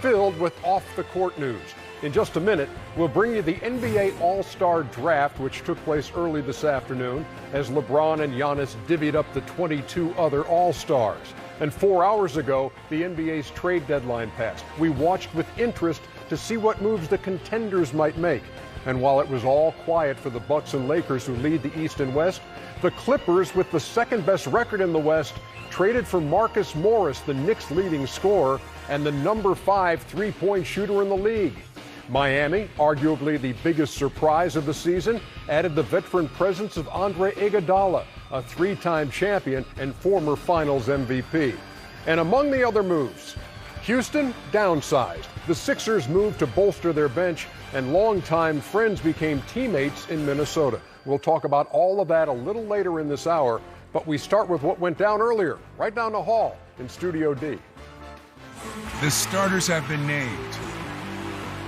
filled with off-the-court news. In just a minute, we'll bring you the NBA All-Star Draft, which took place early this afternoon as LeBron and Giannis divvied up the 22 other All-Stars. And 4 hours ago, the NBA's trade deadline passed. We watched with interest to see what moves the contenders might make. And while it was all quiet for the Bucks and Lakers, who lead the East and West, the Clippers, with the second-best record in the West, traded for Marcus Morris, the Knicks' leading scorer, and the number 5 three-point shooter in the league. Miami, arguably the biggest surprise of the season, added the veteran presence of Andre Iguodala, a three-time champion and former Finals MVP. And among the other moves, Houston downsized. The Sixers moved to bolster their bench, and longtime friends became teammates in Minnesota. We'll talk about all of that a little later in this hour, but we start with what went down earlier, right down the hall in Studio D. The starters have been named.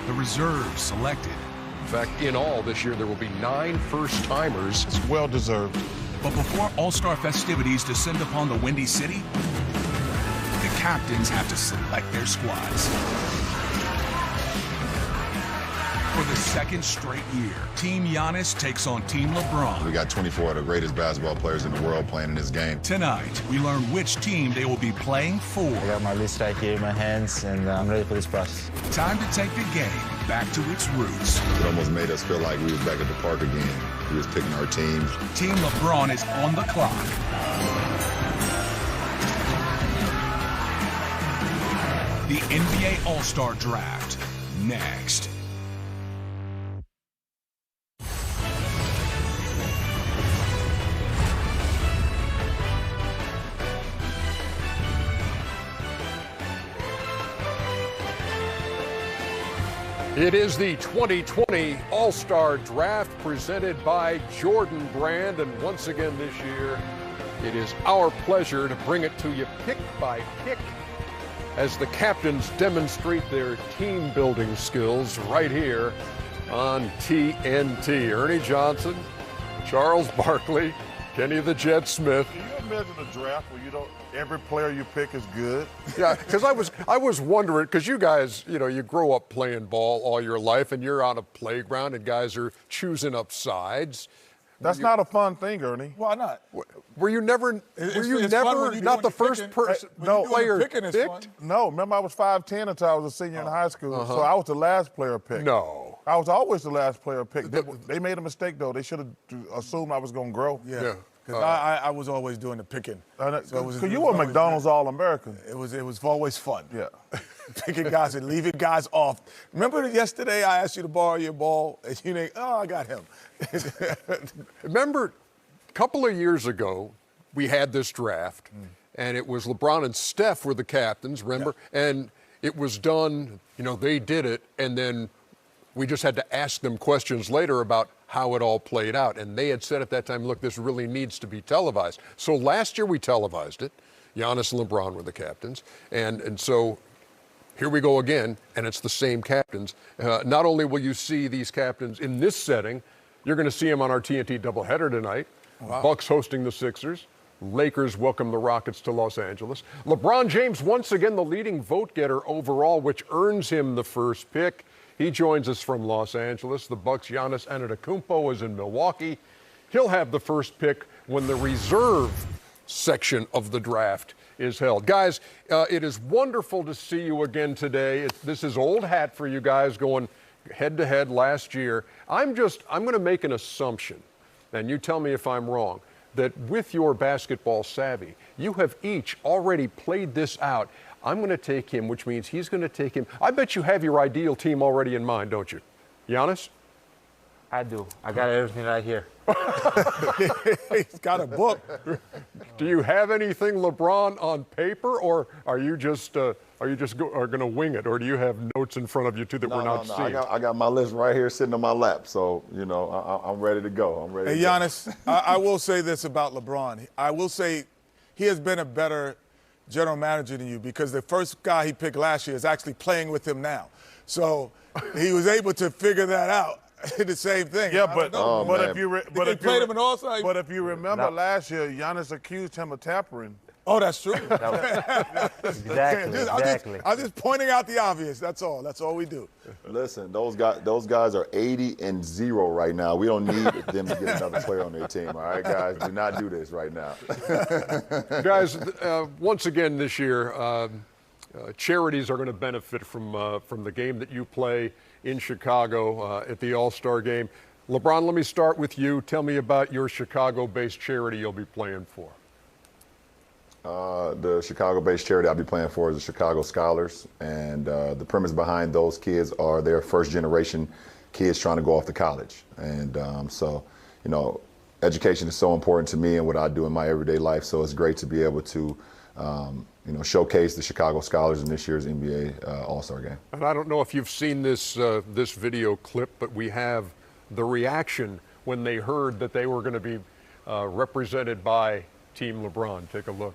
The reserves selected. In fact, in all this year, there will be 9 first-timers. It's well-deserved. But before All-Star festivities descend upon the Windy City, the captains have to select their squads. For the second straight year, Team Giannis takes on Team LeBron. We got 24 of the greatest basketball players in the world playing in this game. Tonight, we learn which team they will be playing for. I got my list right here in my hands, and I'm ready for this process. Time to take the game back to its roots. It almost made us feel like we was back at the park again. We was picking our teams. Team LeBron is on the clock. The NBA All-Star Draft, next. It is the 2020 All-Star Draft presented by Jordan Brand, and once again this year, it is our pleasure to bring it to you pick by pick as the captains demonstrate their team-building skills right here on TNT. Ernie Johnson, Charles Barkley, Kenny the Jet Smith. Can you imagine a draft where every player you pick is good? Yeah, because I was wondering, because you guys, you grow up playing ball all your life, and you're on a playground, and guys are choosing up sides. That's not a fun thing, Ernie. Why not? Were you never not the first person player picked? No, remember I was 5'10" until I was a senior in high school, so I was the last player picked. No. I was always the last player picked. They made a mistake, though. They should have assumed I was going to grow. Yeah. Because I was always doing the picking. Because you were McDonald's All-American. It was always fun. Yeah. Picking guys and leaving guys off. Remember yesterday I asked you to borrow your ball, and you think, oh, I got him. Remember, a couple of years ago, we had this draft, and it was LeBron and Steph were the captains, remember? Yeah. And it was done, they did it, and then we just had to ask them questions later about how it all played out. And they had said at that time, look, this really needs to be televised. So last year we televised it. Giannis and LeBron were the captains. And so here we go again, and it's the same captains. Not only will you see these captains in this setting, you're going to see them on our TNT doubleheader tonight. Wow. Bucks hosting the Sixers. Lakers welcome the Rockets to Los Angeles. LeBron James, once again, the leading vote-getter overall, which earns him the first pick. He joins us from Los Angeles. The Bucks' Giannis Antetokounmpo is in Milwaukee. He'll have the first pick when the reserve section of the draft is held. Guys, it is wonderful to see you again today. This is old hat for you guys going head-to-head last year. I'm going to make an assumption, and you tell me if I'm wrong, that with your basketball savvy, you have each already played this out. I'm going to take him, which means he's going to take him. I bet you have your ideal team already in mind, don't you? Giannis? I do. I got everything right here. He's got a book. Do you have anything, LeBron, on paper, or are you just going to wing it, or do you have notes in front of you too that we're not seeing? I got my list right here sitting on my lap, so I'm ready to go. Hey, Giannis, I will say this about LeBron. I will say he has been a better general manager than you, because the first guy he picked last year is actually playing with him now. So he was able to figure that out. The same thing. Yeah, but if you played him in All-Star. But if you remember last year, Giannis accused him of tampering. Oh, that's true. Exactly. I'm just pointing out the obvious. That's all. That's all we do. Listen, those guys are 80-0 right now. We don't need them to get another player on their team. All right, guys, do not do this right now. Guys, once again this year, charities are going to benefit from the game that you play in Chicago at the All-Star Game. LeBron, let me start with you. Tell me about your Chicago-based charity you'll be playing for. The Chicago-based charity I'll be playing for is the Chicago Scholars, and the premise behind those kids are their first-generation kids trying to go off to college. And so, you know, education is so important to me and what I do in my everyday life, so it's great to be able to, you know, showcase the Chicago Scholars in this year's NBA All-Star Game. And I don't know if you've seen this video clip, but we have the reaction when they heard that they were going to be represented by Team LeBron. Take a look.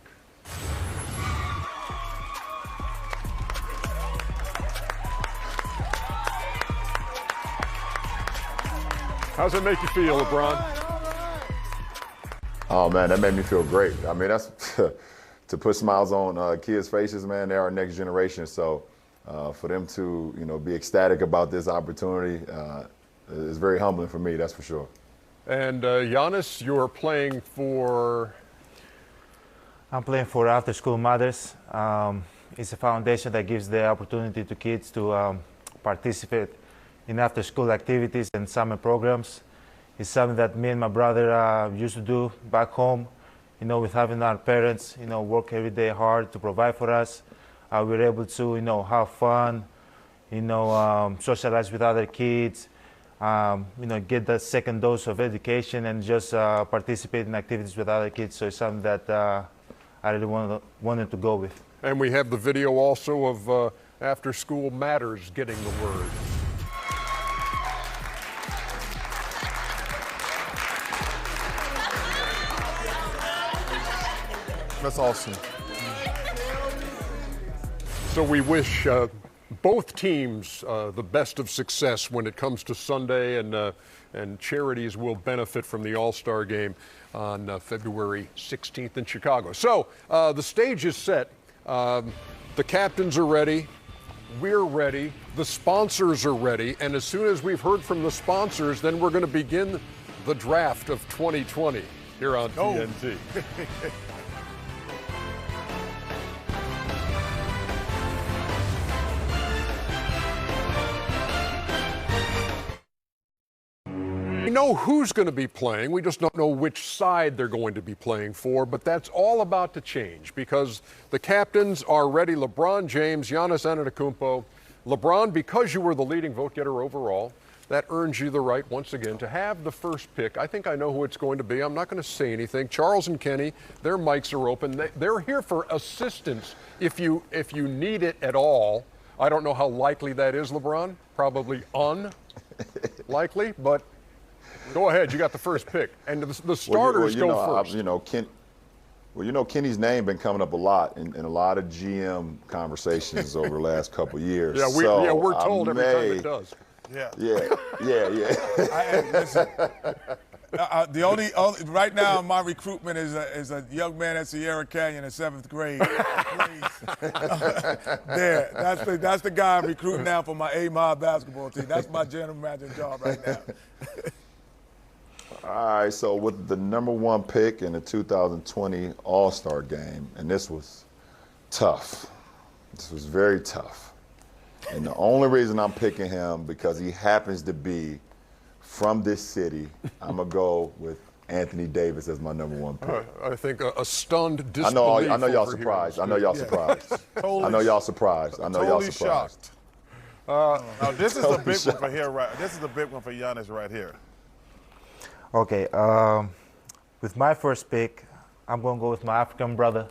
How's it make you feel, LeBron? Oh man, that made me feel great. I mean, that's to put smiles on kids' faces, man. They're our next generation. So for them to, you know, be ecstatic about this opportunity is very humbling for me. That's for sure. And Giannis, you're playing for. I'm playing for After School Mothers. It's a foundation that gives the opportunity to kids to participate in after-school activities and summer programs. It's something that me and my brother used to do back home. You know, with having our parents, you know, work every day hard to provide for us. We were able to, you know, have fun, you know, socialize with other kids, you know, get that second dose of education and just participate in activities with other kids. So it's something that I really wanted to go with. And we have the video also of After School Matters getting the word. That's awesome. So we wish both teams the best of success when it comes to Sunday, and charities will benefit from the All-Star Game on February 16th in Chicago. So the stage is set. The captains are ready. We're ready. The sponsors are ready. And as soon as we've heard from the sponsors, then we're going to begin the draft of 2020 here on TNT. We know who's going to be playing. We just don't know which side they're going to be playing for, but that's all about to change because the captains are ready. LeBron James, Giannis Antetokounmpo. LeBron, because you were the leading vote getter overall, that earns you the right once again to have the first pick. I think I know who it's going to be. I'm not going to say anything. Charles and Kenny, their mics are open. They're here for assistance if you need it at all. I don't know how likely that is, LeBron. Probably unlikely, but go ahead. You got the first pick, and the starters go first. Kenny's name been coming up a lot in a lot of GM conversations over the last couple of years. Yeah, we're told every time it does. Yeah. Listen, the only right now my recruitment is a young man at Sierra Canyon in 7th grade. That's the guy I'm recruiting now for my A-Mob basketball team. That's my general manager job right now. All right, so with the #1 pick in the 2020 All-Star Game, and this was tough. This was very tough. And the only reason I'm picking him because he happens to be from this city, I'm going to go with Anthony Davis as my #1 pick. I think a stunned disbelief. I know y'all surprised. I know y'all surprised. I know y'all surprised. Shocked. Now this is a big one for here, right? This is a big one for Giannis right here. Okay, with my first pick, I'm going to go with my African brother.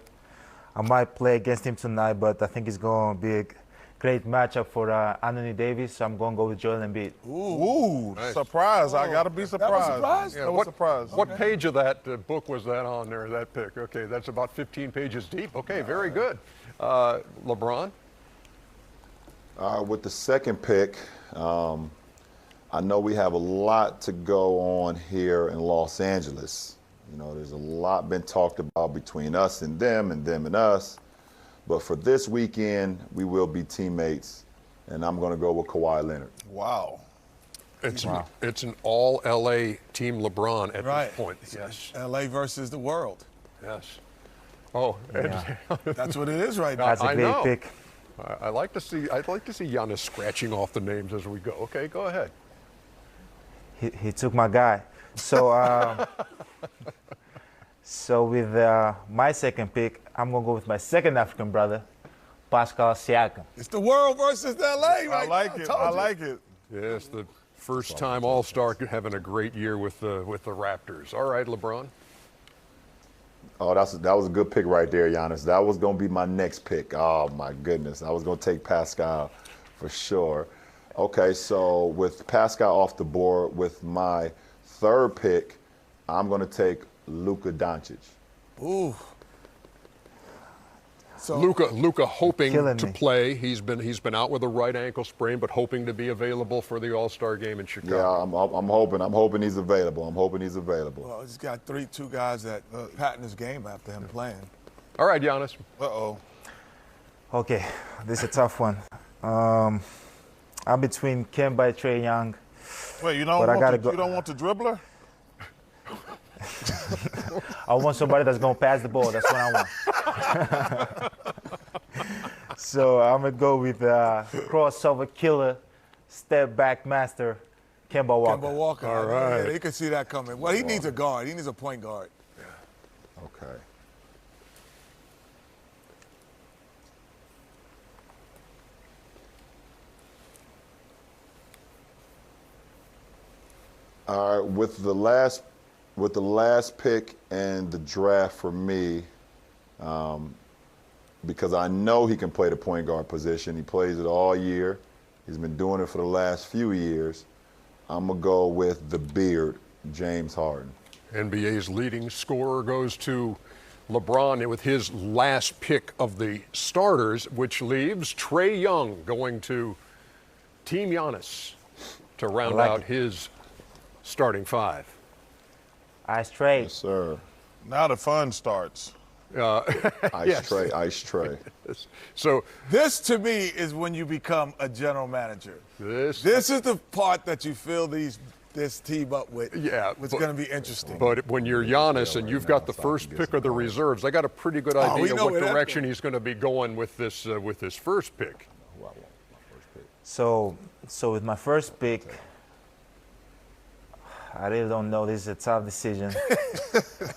I might play against him tonight, but I think it's going to be a great matchup for Anthony Davis, so I'm going to go with Joel Embiid. Ooh, nice. Surprise. I got to be surprised. That was surprise? Yeah, what surprise? What page of that book was that on there, that pick? Okay, that's about 15 pages deep. Okay, very good. LeBron? With the second pick, I know we have a lot to go on here in Los Angeles. You know, there's a lot been talked about between us and them and us. But for this weekend, we will be teammates, and I'm going to go with Kawhi Leonard. Wow. It's an all LA Team LeBron at Right. this point. Yes. LA versus the world. Yes. Oh, That's what it is right now. That's a I great know. pick. I'd like to see Giannis scratching off the names as we go. Okay, go ahead. He took my guy. So, so with my second pick, I'm gonna go with my second African brother, Pascal Siakam. It's the world versus LA right I like now. it. Told I you. like it. Yes, the first-time All-Star having a great year with the Raptors. All right, LeBron. Oh, that was a good pick right there, Giannis. That was going to be my next pick. Oh, my goodness. I was going to take Pascal for sure. Okay, so with Pascal off the board, with my third pick, I'm going to take Luka Doncic. Ooh. So Luka hoping Killing to me. play. He's been out with a right ankle sprain, but hoping to be available for the All-Star game in Chicago. Yeah, I'm hoping he's available. I'm hoping he's available. well, he's got two guys that patent his game after him playing. All right, Giannis. Uh-oh. Okay, this is a tough one. I'm between Kemba and Trae Young. Wait, you But I gotta don't go- you don't want the dribbler? I want somebody that's gonna pass the ball. That's what I want. So I'm gonna go with crossover killer, step back master, Kemba Walker. Kemba Walker. All right. Yeah, you can see that coming. Well, he needs a guard. He needs a point guard. Okay. All right, with the last pick and the draft for me, because I know he can play the point guard position. He plays it all year. He's been doing it for the last few years. I'm gonna go with the beard, James Harden. NBA's leading scorer goes to LeBron with his last pick of the starters, which leaves Trae Young going to Team Giannis to round like out it. his starting five. Ice Trae. Yes, sir. Now the fun starts. Ice tray. So This, to me, is when you become a general manager. this This is the part that you fill this team up with. Yeah, It's but- going to be interesting. But when you're Giannis and you've got the first pick of the reserves, I got a pretty good we idea know what where that's direction going. he's going to be going with this first pick. So with my first pick, I really don't know. This is a tough decision.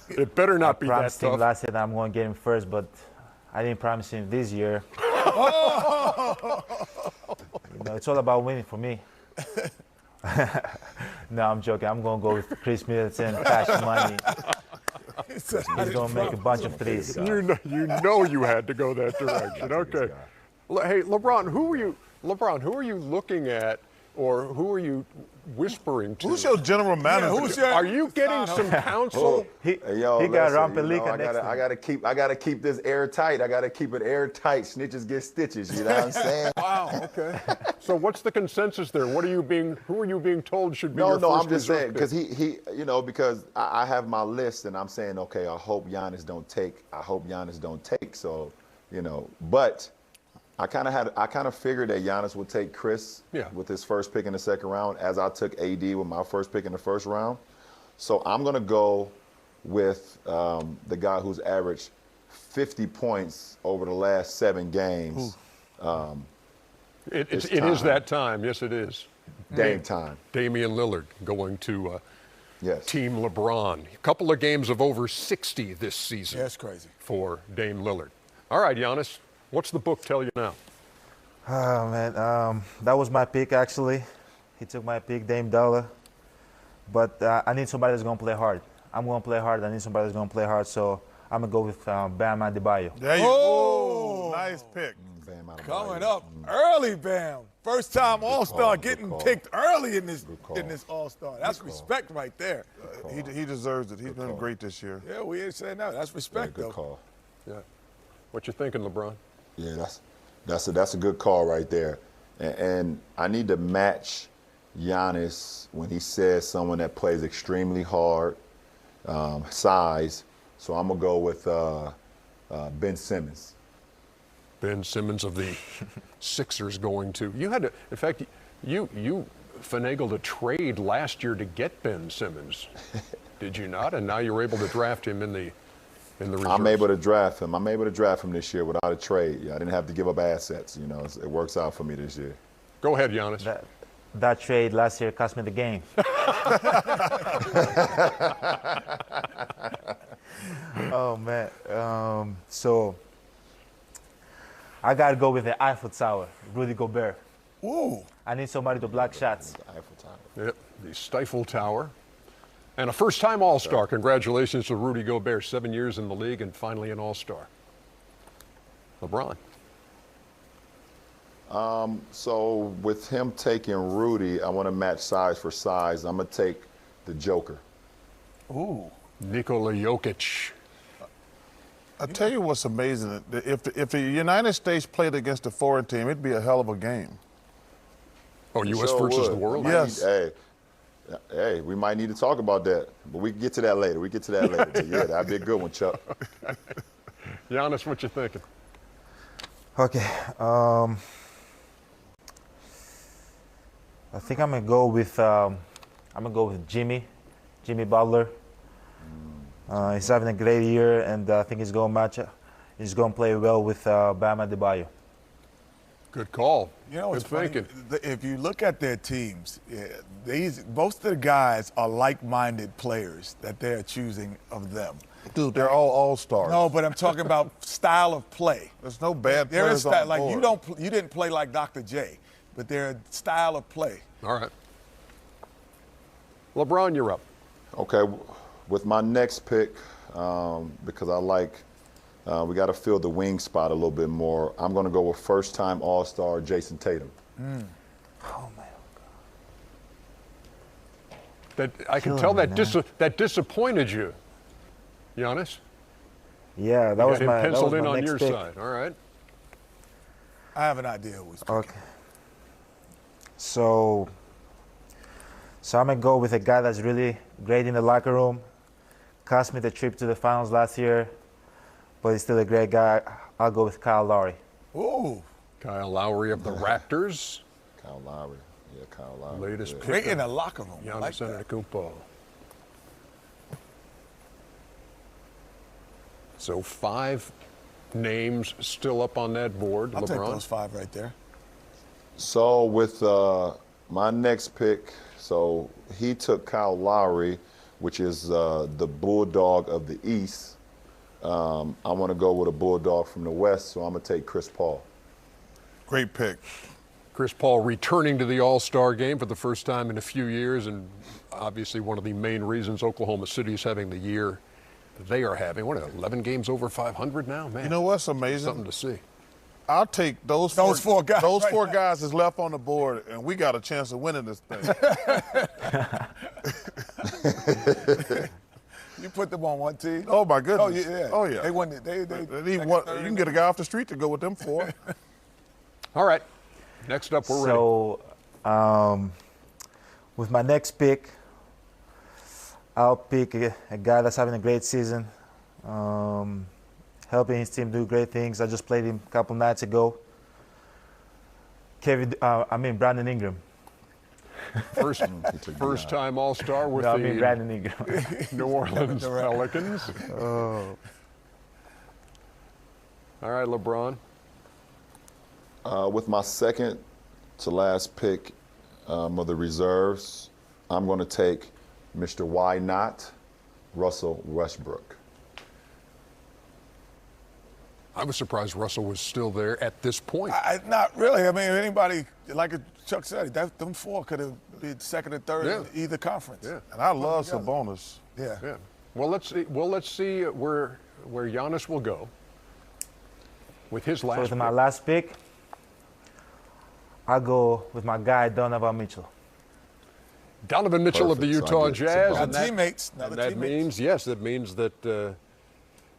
It better not be that Promised him tough. last year that I'm going to get him first, but I didn't promise him this year. It's all about winning for me. No, I'm joking. I'm going to go with Chris Middleton, Cash Money. He's going to make a bunch of threes. You know you had to go that direction. Okay. Hey, LeBron, who are you looking at, or who are you whispering to? Who's your general manager? Are you getting some counsel? He Hey, yo, got listen, Rampelika next to I him. gotta keep this airtight. I gotta keep it airtight. Snitches get stitches. You know what I'm saying? Wow. Okay. So what's the consensus there? Who are you being told should be your No, first I'm just reserve saying pick? because he, because I have my list and I'm saying, okay, I hope Giannis don't take. So, but I kind of figured that Giannis would take Chris with his first pick in the second round, as I took AD with my first pick in the first round. So I'm gonna go with the guy who's averaged 50 points over the last 7 games. It it's is time. that time. Yes, it is. Dame time. Damian Lillard going to Yes. Team LeBron. A couple of games of over 60 this season. Yeah, it's crazy. For Dame Lillard. All right, Giannis, what's the book tell you now? Oh, man. That was my pick, actually. He took my pick, Dame Dollar. But I need somebody that's going to play hard. I'm going to play hard. I need somebody that's going to play hard. So I'm going to go with Bam Adebayo. There you go. Nice pick. Bam Adebayo. Coming up early, Bam. First time All-Star good getting call. picked early in this call. All-Star. That's respect right there. He deserves it. He's been great this year. Yeah, we ain't saying that. That's Yeah, respect, good though. call. Yeah. What you thinking, LeBron? Yeah, that's a good call right there. And I need to match Giannis when he says someone that plays extremely hard. size. So I'm gonna go with Ben Simmons. Ben Simmons of the Sixers going to. You had to, in fact, you finagled a trade last year to get Ben Simmons, did you not? And now you're able to draft him in the reserves. I'm able to draft him. I'm able to draft him this year without a trade. I didn't have to give up assets. You know, it works out for me this year. Go ahead, Giannis. That trade last year cost me the game. Oh, man. So I got to go with the Eiffel Tower, Rudy Gobert. Ooh. I need somebody to block shots. The Eiffel Tower. Yep, the Stifle Tower. And a first-time All-Star. Congratulations to Rudy Gobert, 7 years in the league and finally an All-Star. LeBron. So with him taking Rudy, I want to match size for size. I'm going to take the Joker. Ooh. Nikola Jokic. I tell you what's amazing. If the United States played against a foreign team, it'd be a hell of a game. Oh, U.S. Sure versus would. the world? Yes. Hey, we might need to talk about that, but we can get to that later. But yeah, that'd be a good one, Chuck. Giannis, what you thinking? Okay. I think I'm gonna go with Jimmy Butler. He's having a great year, and I think he's gonna play well with Bam Adebayo. Good call. You know, it's Good funny. thinking. If you look at their teams, most of the guys are like-minded players that they're choosing of them. Dude, they're all stars. No, but I'm talking about style of play. There's no bad There is players on the like board. you didn't play like Dr. J, but their style of play. All right. LeBron, you're up. Okay, with my next pick, because I like, we got to fill the wing spot a little bit more. I'm going to go with first-time All-Star Jason Tatum. Oh man. That I can Killing tell me, that disappointed you, Giannis. Yeah, that You was got him my penciled in on next your pick. side. All right. I have an idea who he's picking. Okay. So I'm gonna go with a guy that's really great in the locker room. Cost me the trip to the finals last year, but he's still a great guy. I'll go with Kyle Lowry. Ooh, Kyle Lowry of the Raptors. Kyle Lowry. Yeah, Kyle Lowry. Latest Yeah. pick. great in the locker room. I Giannis like that. Antetokounmpo. So 5 names still up on that board. I'll take LeBron. those 5 right there. So with my next pick, so he took Kyle Lowry, which is the Bulldog of the East. I want to go with a Bulldog from the West, so I'm going to take Chris Paul. Great pick. Chris Paul returning to the All-Star game for the first time in a few years, and obviously one of the main reasons Oklahoma City is having the year they are having. What, 11 games over 500 now? Man, You know what's amazing? something to see. I'll take those four guys Those right four now. guys is left on the board, and we got a chance of winning this thing. You put them on one team. Oh my goodness. Oh yeah. Oh yeah. They won. They Need one- you can get a guy off the street to go with them 4. All right. Next up, we're ready. So with my next pick, I'll pick a guy that's having a great season, helping his team do great things. I just played him a couple nights ago. Brandon Ingram. First time All-Star with the Brandon Ingram. New Orleans Pelicans. Oh. All right, LeBron. With my second to last pick of the reserves, I'm going to take Mr. Why Not, Russell Westbrook. I was surprised Russell was still there at this point. Not really. I mean, anybody like Chuck said, them 4 could have been second or third in either conference. Yeah. And I love Sabonis. Yeah. Yeah. Well, let's see where Giannis will go with his last. So with my pick. last pick, I'll go with my guy Donovan Mitchell. Donovan Mitchell of the Perfect. So I Utah get Jazz. Sabonis. And that, Teammates. and that means that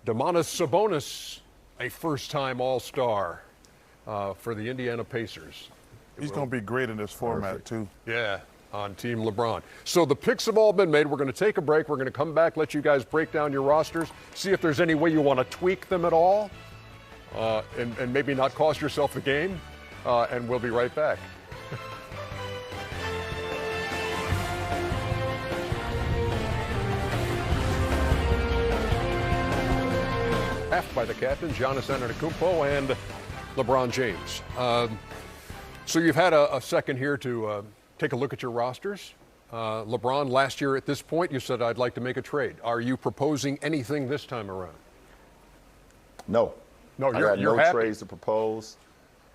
Domantas Sabonis, a first-time All-Star for the Indiana Pacers. He's going to be great in this format, Perfect. too. Yeah. on Team LeBron. So the picks have all been made. We're going to take a break. We're going to come back, let you guys break down your rosters, see if there's any way you want to tweak them at all, and maybe not cost yourself the game. And we'll be right back. Half by the captains, Giannis Antetokounmpo and LeBron James. So you've had a second here to take a look at your rosters. LeBron, last year at this point, you said, I'd like to make a trade. Are you proposing anything this time around? No. No, I got no happy. trades to propose.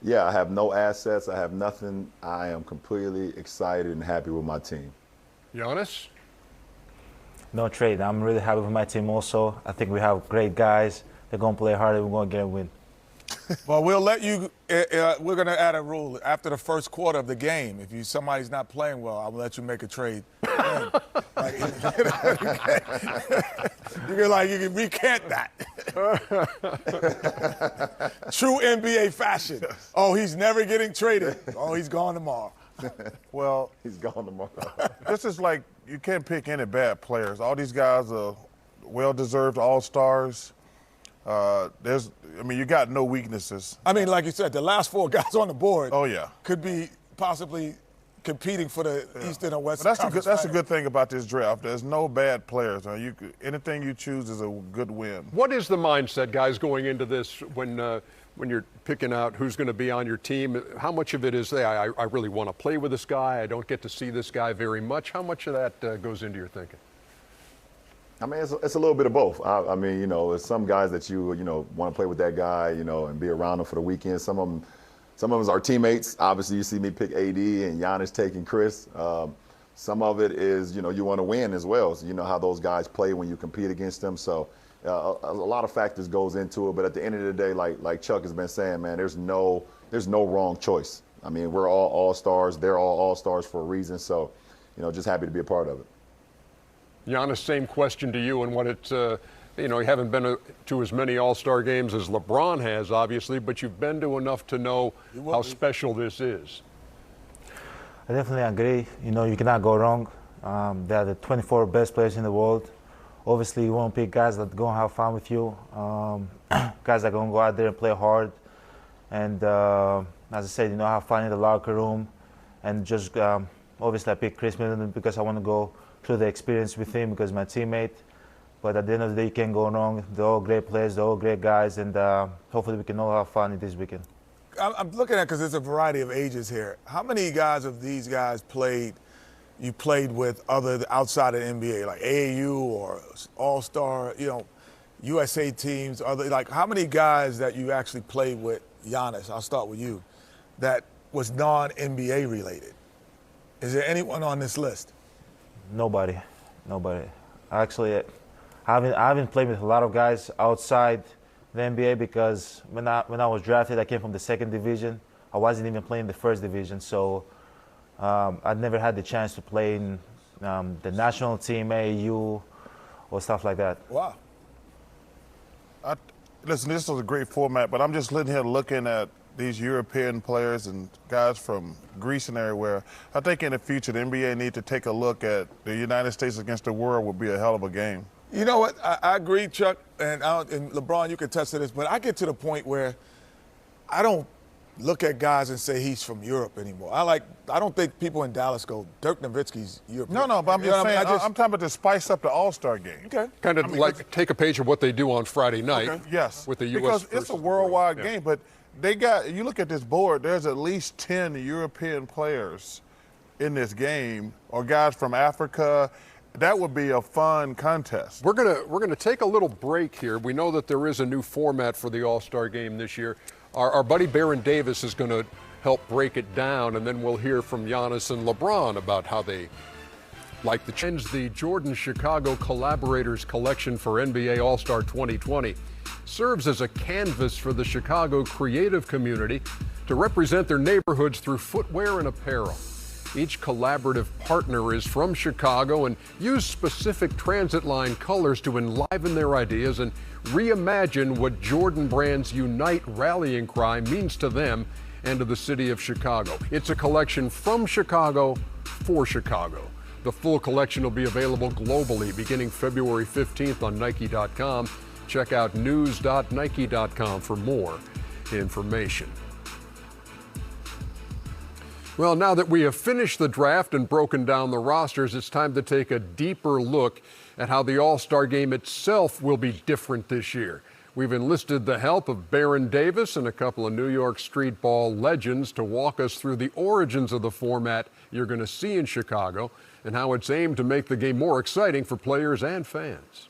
Yeah, I have no assets. I have nothing. I am completely excited and happy with my team. Giannis? No trade. I'm really happy with my team also. I think we have great guys. They're going to play hard and we're going to get a win. Well, we'll let you. We're going to add a rule after the first quarter of the game. If somebody's not playing well, I'll let you make a trade. You can recant that. True NBA fashion. Oh, he's never getting traded. Oh, he's gone tomorrow. Well, He's gone tomorrow. this is like you can't pick any bad players. All these guys are well-deserved all-stars. You got no weaknesses. I mean, like you said, the last four guys on the board. Oh, yeah. Could be possibly competing for the Eastern or Western. But that's a good thing about this draft. There's no bad players. Anything you choose is a good win. What is the mindset, guys, going into this when you're picking out who's going to be on your team? How much of it is, I really want to play with this guy, I don't get to see this guy very much? How much of that goes into your thinking? I mean, it's a little bit of both. There's some guys that you want to play with that guy, and be around him for the weekend. Some of them are teammates. Obviously, you see me pick AD and Giannis taking Chris. Some of it is, you want to win as well. So you know how those guys play when you compete against them. So a lot of factors goes into it. But at the end of the day, like Chuck has been saying, man, there's no wrong choice. I mean, we're all all-stars. They're all all-stars for a reason. So, just happy to be a part of it. Giannis, same question to you, and what it's, you haven't been to as many All-Star games as LeBron has, obviously, but you've been to enough to know how special this is. I definitely agree. You cannot go wrong. They're the 24 best players in the world. Obviously, you want to pick guys that are going to have fun with you, guys that are going to go out there and play hard. And as I said, have fun in the locker room. And just obviously, I picked Chris Middleton because I want to go through the experience with him because my teammate. But at the end of the day, you can't go wrong. They're all great players, they're all great guys, and hopefully we can all have fun this weekend. I'm looking at because there's a variety of ages here. How many guys of these guys you played with outside of the NBA, like AAU or All-Star, USA teams? How many guys that you actually played with, Giannis, I'll start with you, that was non-NBA related? Is there anyone on this list? Nobody. Actually, I haven't played with a lot of guys outside the NBA because when I was drafted, I came from the second division. I wasn't even playing the first division, so I never had the chance to play in the national team, AAU, or stuff like that. Wow. Listen, this is a great format, but I'm just sitting here looking at these European players and guys from Greece and everywhere. I think in the future, the NBA need to take a look at the United States against the world would be a hell of a game. You know what? I agree, Chuck, and LeBron, you can attest to this, but I get to the point where I don't look at guys and say he's from Europe anymore. I don't think people in Dallas go, Dirk Nowitzki's European. No, but I'm just saying, I'm talking about to spice up the All-Star game. Okay. Kind of take a page of what they do on Friday night. Okay. Yes. With the U.S. Because it's a worldwide game, but you look at this board, there's at least 10 European players in this game, or guys from Africa. That would be a fun contest. We're gonna take a little break here. We know that there is a new format for the All-Star game this year. Our buddy Baron Davis is going to help break it down, and then we'll hear from Giannis and LeBron about how they like the Jordan Chicago Collaborators Collection for NBA All-Star 2020 serves as a canvas for the Chicago creative community to represent their neighborhoods through footwear and apparel. Each collaborative partner is from Chicago and use specific transit line colors to enliven their ideas and reimagine what Jordan Brand's Unite rallying cry means to them and to the city of Chicago. It's a collection from Chicago for Chicago. The full collection will be available globally beginning February 15th on Nike.com. Check out news.nike.com for more information. Well, now that we have finished the draft and broken down the rosters, it's time to take a deeper look at how the All-Star Game itself will be different this year. We've enlisted the help of Baron Davis and a couple of New York street ball legends to walk us through the origins of the format you're going to see in Chicago and how it's aimed to make the game more exciting for players and fans.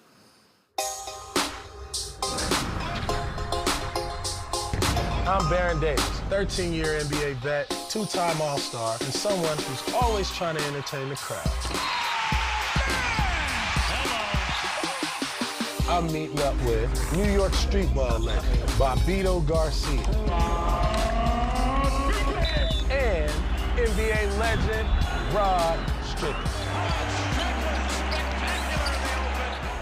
I'm Baron Davis, 13-year NBA vet, two-time All-Star, and someone who's always trying to entertain the crowd. I'm meeting up with New York streetball legend, Bobbito Garcia. And NBA legend, Rod Strickland.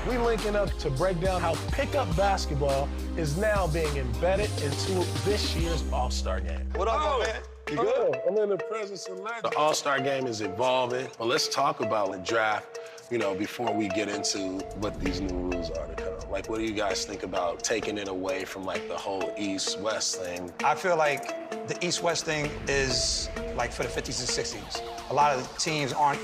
We linking up to break down how pickup basketball is now being embedded into this year's All-Star Game. What up, my man? You good? I'm in the presence of legends. The All-Star Game is evolving. Well, let's talk about the draft, before we get into what these new rules are to come. Like, what do you guys think about taking it away from, the whole East-West thing? I feel like the East-West thing is, for the 50s and 60s. A lot of the teams aren't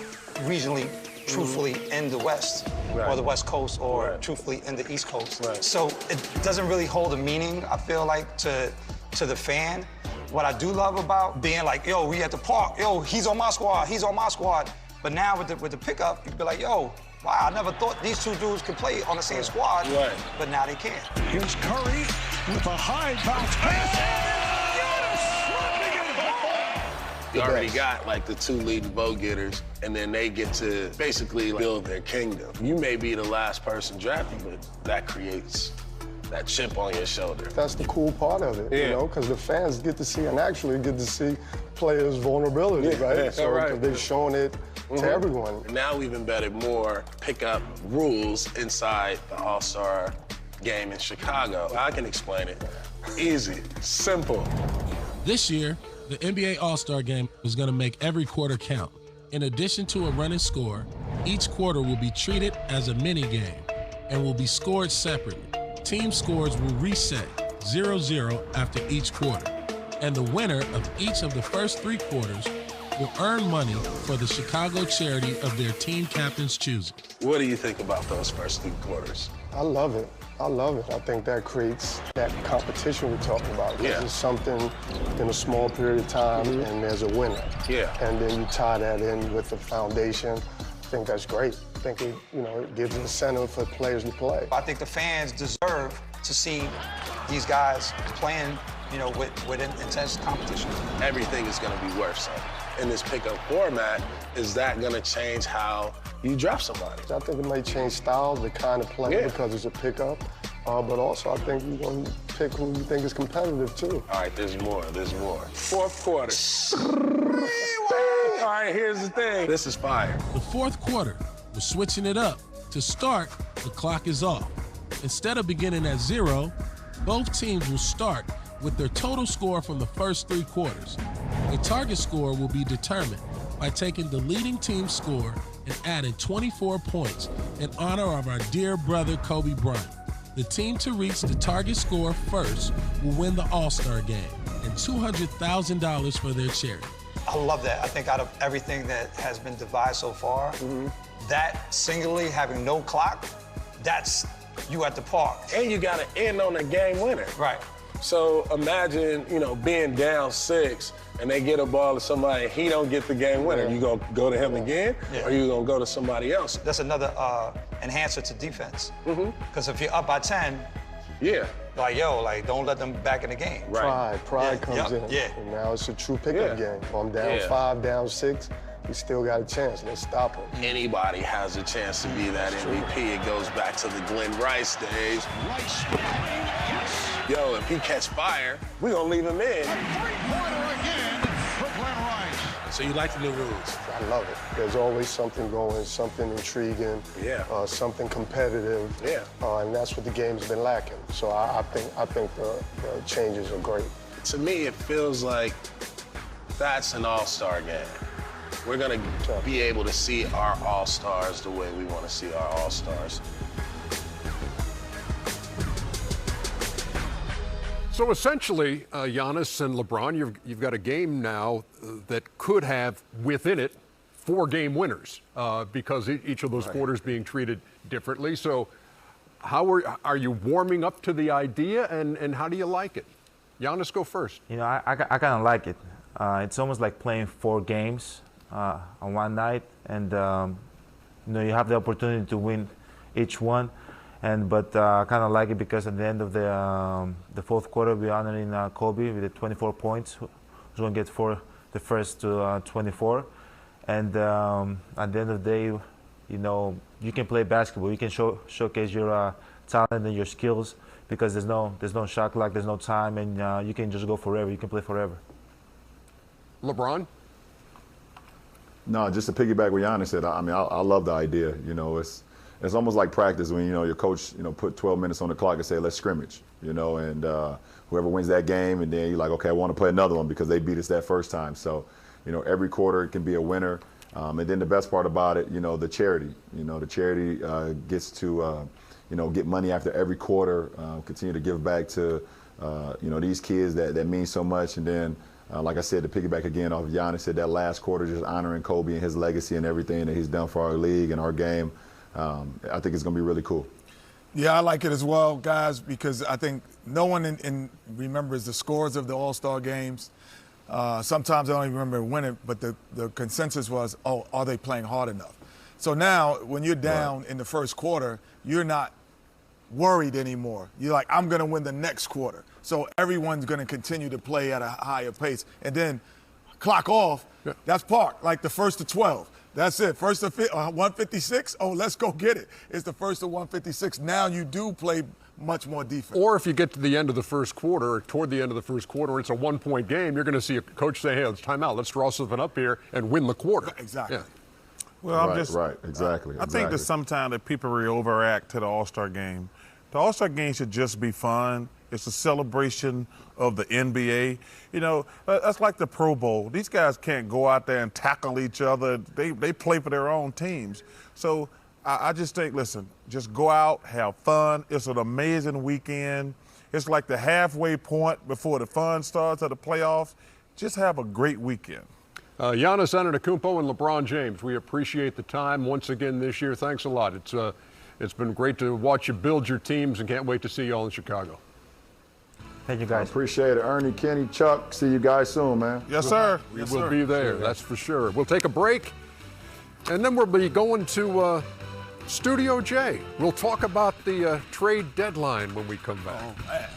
regionally, truthfully, in the West or the West Coast or truthfully in the East Coast. Right. So it doesn't really hold a meaning, I feel like, to the fan. What I do love about being like, yo, we at the park, yo, he's on my squad, he's on my squad. But now with the pickup, you be like, yo, wow, I never thought these two dudes could play on the same squad. Right. But now they can. Here's Curry with a high bounce pass. You already got the two leading vote getters, and then they get to basically build their kingdom. You may be the last person drafted, but that creates that chip on your shoulder. That's the cool part of it, because the fans get to see and actually get to see players' vulnerability, right? So right. they've shown it to everyone. Now we've embedded more pickup rules inside the All-Star Game in Chicago. I can explain it. Easy, simple. This year, the NBA All-Star Game is going to make every quarter count. In addition to a running score, each quarter will be treated as a mini-game and will be scored separately. Team scores will reset 0-0 after each quarter, and the winner of each of the first three quarters will earn money for the Chicago charity of their team captain's choosing. What do you think about those first three quarters? I love it. I love it. I think that creates that competition we're talking about. Because it's something in a small period of time, and there's a winner. Yeah. And then you tie that in with the foundation. I think that's great. I think it gives incentive for players to play. I think the fans deserve to see these guys playing, with intense competition. Everything is going to be worth something. In this pickup format, is that going to change how you draft somebody? I think it may change styles, the kind of play, because it's a pickup. But also, I think you're going to pick who you think is competitive, too. All right, there's more. Fourth quarter. All right, here's the thing. This is fire. The fourth quarter, we're switching it up. To start, the clock is off. Instead of beginning at 0, both teams will start with their total score from the first three quarters. A target score will be determined by taking the leading team's score and adding 24 points in honor of our dear brother Kobe Bryant. The team to reach the target score first will win the All-Star Game and $200,000 for their charity. I love that. I think out of everything that has been devised so far, that singularly having no clock, that's you at the park. And you got to end on a game winner. Right. So imagine, being down 6 and they get a ball to somebody and he don't get the game winner. You gonna go to him again, or you gonna go to somebody else? That's another enhancer to defense. Because if you're up by 10, don't let them back in the game. Right. Pride comes in. Yeah. And now it's a true pickup game. I'm down 5, down 6. We still got a chance. Let's stop him. Anybody has a chance to be that MVP. It goes back to the Glenn Rice days. Yo, if he catch fire, we gonna leave him in. Three-pointer again for Glenn Rice. So you like the new rules? I love it. There's always something going, something intriguing, something competitive. And that's what the game's been lacking. So I think the changes are great. To me, it feels like that's an all-star game. we're going to be able to see our all-stars the way we want to see our all-stars. So essentially, Giannis and LeBron, you've got a game now that could have within it 4 game winners because each of those quarters being treated differently. So how are you warming up to the idea, and how do you like it? Giannis, go first. You know, I kind of like it. It's almost like playing 4 games on one night, and you know, you have the opportunity to win each one. But I kind of like it because at the end of the fourth quarter, we're honoring Kobe with the 24 points. Who's going to get the first to 24. And at the end of the day, you know, you can play basketball. You can showcase your talent and your skills because there's no shot clock, there's no time, and you can just go forever. You can play forever. LeBron? No, just to piggyback what Giannis said, I mean, I love the idea. You know, it's almost like practice when, you know, your coach, you know, put 12 minutes on the clock and say, let's scrimmage, you know, and whoever wins that game, and then you're like, okay, I want to play another one because they beat us that first time. So, you know, every quarter it can be a winner. And then the best part about it, you know, the charity gets to, you know, get money after every quarter, continue to give back to, you know, these kids that mean so much. And then, like I said, to piggyback again off of Giannis, said that last quarter, just honoring Kobe and his legacy and everything that he's done for our league and our game. I think it's going to be really cool. Yeah, I like it as well, guys, because I think no one remembers the scores of the All-Star games. Sometimes I don't even remember winning, but the consensus was, oh, are they playing hard enough? So now when you're down in the first quarter, you're not worried anymore. You're like, I'm going to win the next quarter. So everyone's going to continue to play at a higher pace. And then clock off, that's park, like the first to 12. That's it. First to 156, oh, let's go get it. It's the first to 156. Now you do play much more defense. Or if you get to the end of the first quarter, or toward the end of the first quarter, it's a 1-point game, you're going to see a coach say, hey, let's time out. Let's draw something up here and win the quarter. Exactly. Yeah. Well, exactly. I think that sometimes that people really overact to the All-Star game. The All-Star game should just be fun. It's a celebration of the NBA. You know, that's like the Pro Bowl. These guys can't go out there and tackle each other. They play for their own teams. So I just think, listen, just go out, have fun. It's an amazing weekend. It's like the halfway point before the fun starts of the playoffs. Just have a great weekend. Giannis Antetokounmpo and LeBron James, we appreciate the time once again this year. Thanks a lot. It's been great to watch you build your teams, and can't wait to see you all in Chicago. Thank you, guys. I appreciate it. Ernie, Kenny, Chuck, see you guys soon, man. Yes, sir. We will be there, that's for sure. We'll take a break, and then we'll be going to Studio J. We'll talk about the trade deadline when we come back. Oh, man.